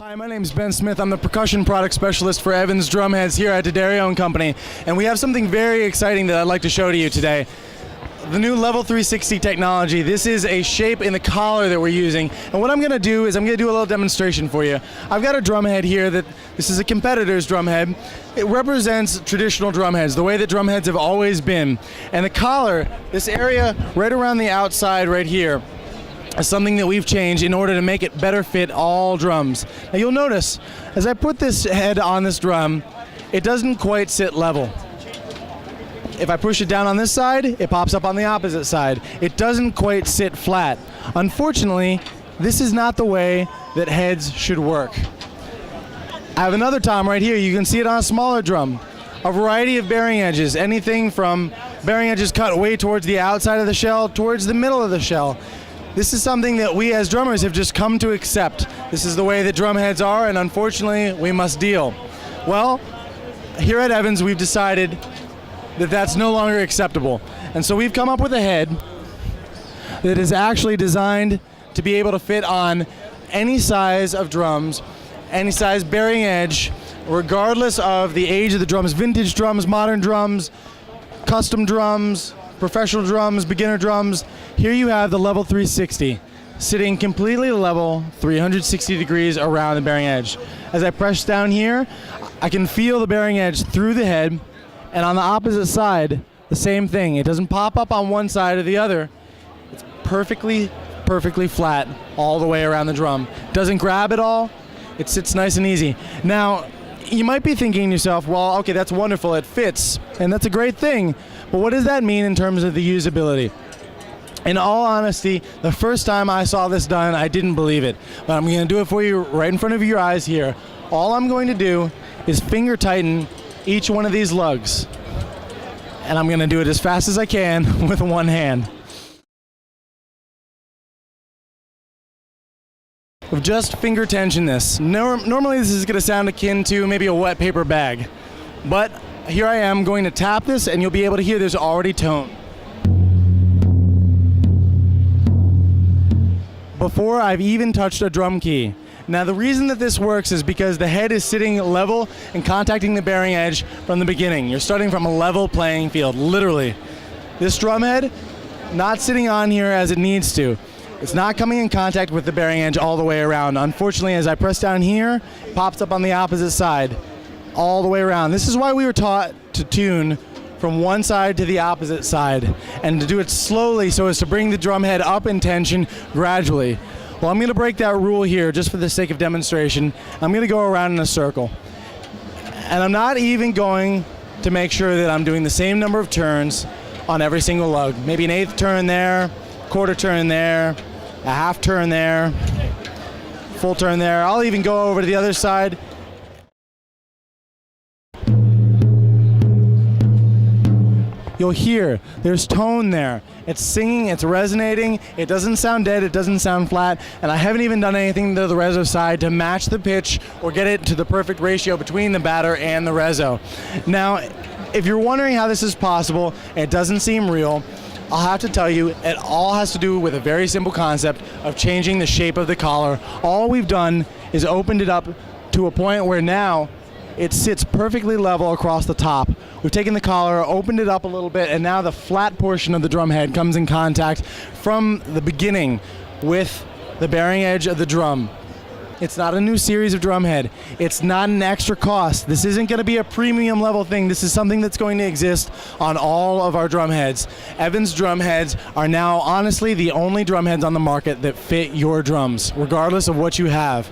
Hi, my name is Ben Smith. I'm the percussion product specialist for Evans Drumheads here at Addario & Company, and we have something very exciting that I'd like to show to you today. The new Level 360 technology. This is a shape in the collar that we're using, and what I'm going to do is I'm going to do a little demonstration for you. I've got a drum head here this is a competitor's drum head. It represents traditional drum heads, the way that drum heads have always been. And the collar, this area right around the outside right here, is something that we've changed in order to make it better fit all drums. Now you'll notice, as I put this head on this drum, it doesn't quite sit level. If I push it down on this side, it pops up on the opposite side. It doesn't quite sit flat. Unfortunately, this is not the way that heads should work. I have another tom right here. You can see it on a smaller drum. A variety of bearing edges, anything from bearing edges cut way towards the outside of the shell towards the middle of the shell. This is something that we as drummers have just come to accept. This is the way that drum heads are, and unfortunately, we must deal. Well, here at Evans, we've decided that that's no longer acceptable. And so we've come up with a head that is actually designed to be able to fit on any size of drums, any size bearing edge, regardless of the age of the drums, vintage drums, modern drums, custom drums, professional drums, beginner drums. Here you have the Level 360, sitting completely level, 360 degrees around the bearing edge. As I press down here, I can feel the bearing edge through the head, and on the opposite side, the same thing. It doesn't pop up on one side or the other. It's perfectly flat all the way around the drum. Doesn't grab at all. It sits nice and easy. Now, you might be thinking to yourself, well, okay, that's wonderful, it fits, and that's a great thing, but what does that mean in terms of the usability? In all honesty, the first time I saw this done, I didn't believe it. But I'm going to do it for you right in front of your eyes here. All I'm going to do is finger tighten each one of these lugs. And I'm going to do it as fast as I can with one hand. We've just finger tensioned this. Normally this is going to sound akin to maybe a wet paper bag. But here I am going to tap this, and you'll be able to hear there's already tone. Before I've even touched a drum key. Now the reason that this works is because the head is sitting level and contacting the bearing edge from the beginning. You're starting from a level playing field, literally. This drum head, not sitting on here as it needs to. It's not coming in contact with the bearing edge all the way around. Unfortunately, as I press down here, it pops up on the opposite side, all the way around. This is why we were taught to tune from one side to the opposite side, and to do it slowly so as to bring the drum head up in tension gradually. Well, I'm going to break that rule here just for the sake of demonstration. I'm going to go around in a circle. And I'm not even going to make sure that I'm doing the same number of turns on every single lug. Maybe an eighth turn there, quarter turn there, a half turn there, full turn there. I'll even go over to the other side. You'll hear there's tone there. It's singing, it's resonating, it doesn't sound dead, it doesn't sound flat, and I haven't even done anything to the reso side to match the pitch or get it to the perfect ratio between the batter and the reso. Now, if you're wondering how this is possible, it doesn't seem real, I'll have to tell you, it all has to do with a very simple concept of changing the shape of the collar. All we've done is opened it up to a point where now it sits perfectly level across the top. We've taken the collar, opened it up a little bit, and now the flat portion of the drum head comes in contact from the beginning with the bearing edge of the drum. It's not a new series of drum head. It's not an extra cost. This isn't going to be a premium level thing. This is something that's going to exist on all of our drum heads. Evans drum heads are now honestly the only drum heads on the market that fit your drums, regardless of what you have.